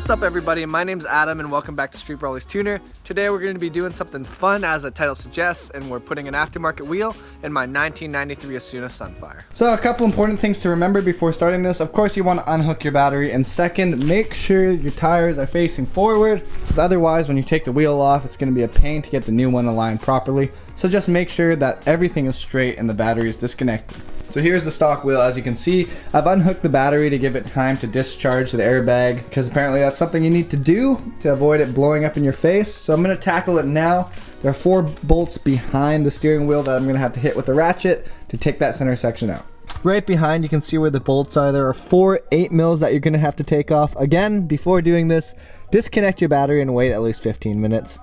What's up everybody, my name's Adam and welcome back to Street Brawlers Tuner. Today we're going to be doing something fun as the title suggests, and we're putting an aftermarket wheel in my 1993 Asuna Sunfire. So a couple important things to remember before starting this. Of course you want to unhook your battery, and second, make sure your tires are facing forward, because otherwise when you take the wheel off it's going to be a pain to get the new one aligned properly. So just make sure that everything is straight and the battery is disconnected. So here's the stock wheel. As you can see, I've unhooked the battery to give it time to discharge the airbag, because apparently that's something you need to do to avoid it blowing up in your face. So I'm going to tackle it now. There are 4 bolts behind the steering wheel that I'm going to have to hit with a ratchet to take that center section out. Right behind, you can see where the bolts are. There are 4 8mm that you're going to have to take off. Again, before doing this, disconnect your battery and wait at least 15 minutes.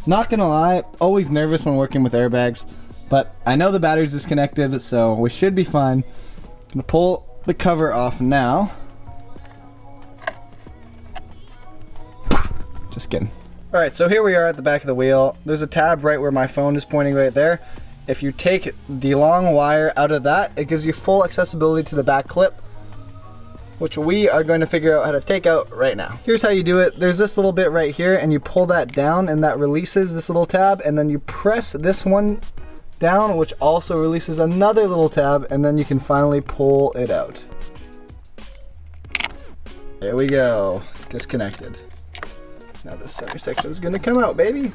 Not going to lie, always nervous when working with airbags. But I know the battery's disconnected, so we should be fine. I'm gonna pull the cover off now. Just kidding. Alright, so here we are at the back of the wheel. There's a tab right where my phone is pointing right there. If you take the long wire out of that, it gives you full accessibility to the back clip, which we are going to figure out how to take out right now. Here's how you do it. There's this little bit right here, and you pull that down, and that releases this little tab, and then you press this one down, which also releases another little tab, and then you can finally pull it out. There we go, disconnected. Now this center section is gonna come out, baby.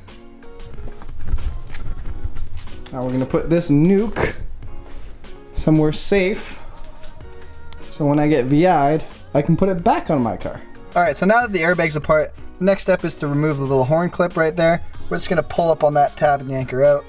Now we're gonna put this nuke somewhere safe, so when I get VI'd, I can put it back on my car. All right, so now that the airbag's apart, the next step is to remove the little horn clip right there. We're just gonna pull up on that tab and yank her out.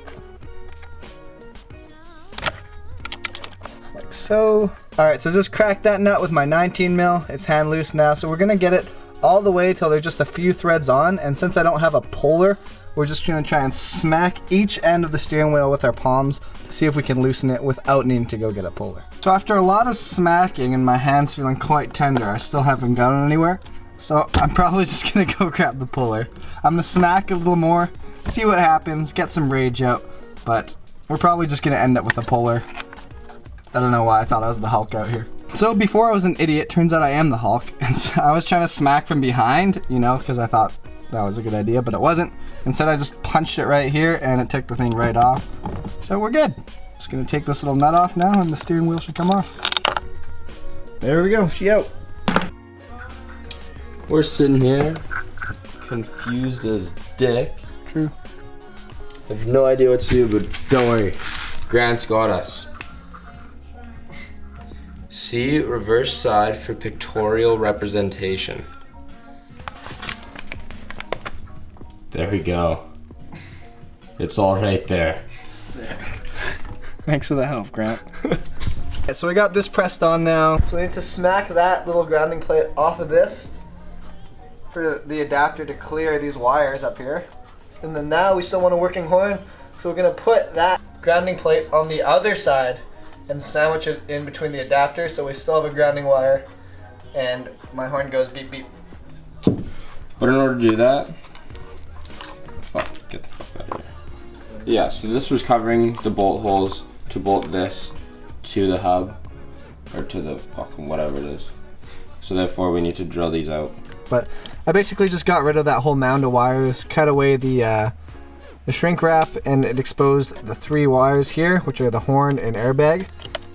So, alright, so just crack that nut with my 19mm. It's hand loose now, so we're gonna get it all the way till there's just a few threads on, and since I don't have a puller, we're just gonna try and smack each end of the steering wheel with our palms to see if we can loosen it without needing to go get a puller. So after a lot of smacking and my hands feeling quite tender, I still haven't gotten anywhere, so I'm probably just gonna go grab the puller. I'm gonna smack a little more, see what happens, get some rage out, but we're probably just gonna end up with a puller. I don't know why I thought I was the Hulk out here. So before I was an idiot, turns out I am the Hulk. And so I was trying to smack from behind, you know, because I thought that was a good idea, but it wasn't. Instead I just punched it right here and it took the thing right off. So we're good. Just gonna take this little nut off now and the steering wheel should come off. There we go, she out. We're sitting here, confused as dick. True. I have no idea what to do, but don't worry. Grant's got us. See reverse side for pictorial representation. There we go. It's all right there. Sick. Thanks for the help, Grant. Okay, so we got this pressed on now. So we need to smack that little grounding plate off of this for the adapter to clear these wires up here. And then now we still want a working horn, so we're gonna put that grounding plate on the other side and sandwich it in between the adapter, so we still have a grounding wire, and my horn goes beep beep. But in order to do that, oh, get the fuck out of here. Yeah, so this was covering the bolt holes to bolt this to the hub, or to the fucking whatever it is. So therefore we need to drill these out. But I basically just got rid of that whole mound of wires, cut away the shrink wrap, and it exposed the 3 wires here, which are the horn and airbag.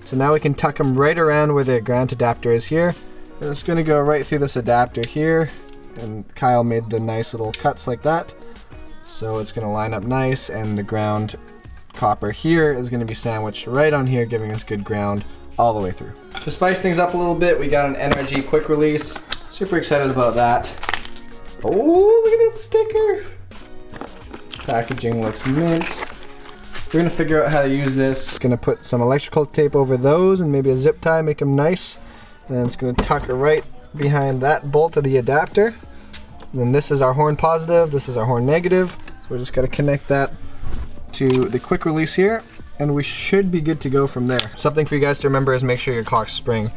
So now we can tuck them right around where the ground adapter is here. And it's gonna go right through this adapter here. And Kyle made the nice little cuts like that. So it's gonna line up nice, and the ground copper here is gonna be sandwiched right on here, giving us good ground all the way through. To spice things up a little bit, we got an NRG quick release. Super excited about that. Oh, look at that sticker. Packaging looks mint. We're gonna figure out how to use this. Gonna put some electrical tape over those and maybe a zip tie, make them nice. And then it's gonna tuck it right behind that bolt of the adapter. And then this is our horn positive, this is our horn negative. So we're just gotta connect that to the quick release here, and we should be good to go from there. Something for you guys to remember is make sure your clock spring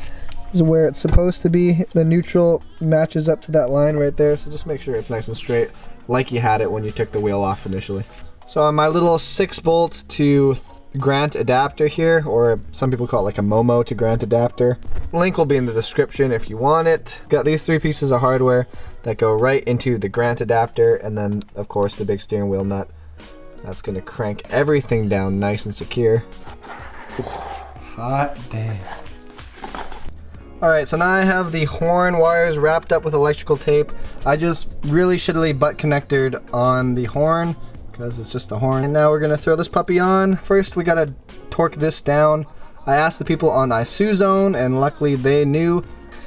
is where it's supposed to be. The neutral matches up to that line right there, so just make sure it's nice and straight, like you had it when you took the wheel off initially. So on my little 6 bolt to Grant adapter here, or some people call it like a Momo to Grant adapter. Link will be in the description if you want it. Got these 3 pieces of hardware that go right into the Grant adapter, and then of course the big steering wheel nut. That's gonna crank everything down nice and secure. Hot damn. Alright, so now I have the horn wires wrapped up with electrical tape. I just really shittily butt connected on the horn because it's just a horn. And now we're gonna throw this puppy on. First, we gotta torque this down. I asked the people on Isuzu, and luckily they knew.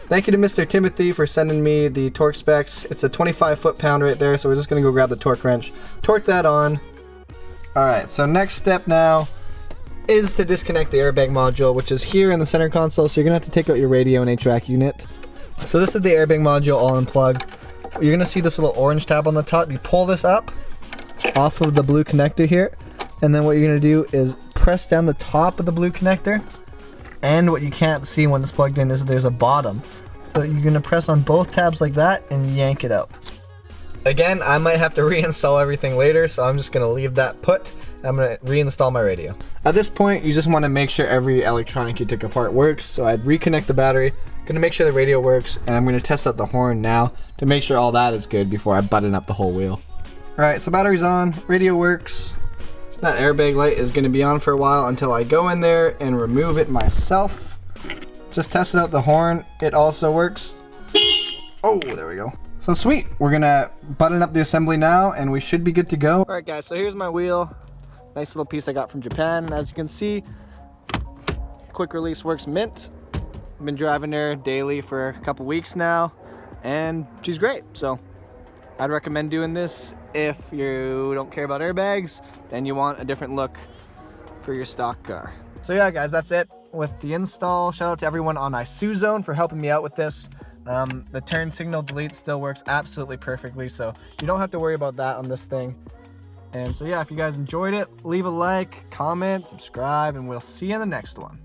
Thank you to Mr. Timothy for sending me the torque specs. It's a 25 foot-pound right there, so we're just gonna go grab the torque wrench, torque that on. Alright, so next step now is to disconnect the airbag module, which is here in the center console, so you're gonna have to take out your radio and 8-track unit. So this is the airbag module all unplugged. You're gonna see this little orange tab on the top. You pull this up off of the blue connector here, and then what you're gonna do is press down the top of the blue connector, and what you can't see when it's plugged in is there's a bottom. So you're gonna press on both tabs like that and yank it out. Again, I might have to reinstall everything later, so I'm just gonna leave that put. I'm gonna reinstall my radio. At this point, you just wanna make sure every electronic you took apart works. So I'd reconnect the battery, gonna make sure the radio works, and I'm gonna test out the horn now to make sure all that is good before I button up the whole wheel. Alright, so battery's on, radio works. That airbag light is gonna be on for a while until I go in there and remove it myself. Just tested out the horn, it also works. Oh, there we go. So sweet, we're gonna button up the assembly now and we should be good to go. Alright guys, so here's my wheel. Nice little piece I got from Japan, and as you can see, quick release works mint. I've been driving her daily for a couple weeks now, and she's great. So I'd recommend doing this if you don't care about airbags and you want a different look for your stock car. So yeah guys, that's it with the install. Shout out to everyone on Isuzu for helping me out with this. The turn signal delete still works absolutely perfectly, so you don't have to worry about that on this thing. And so yeah, if you guys enjoyed it, leave a like, comment, subscribe, and we'll see you in the next one.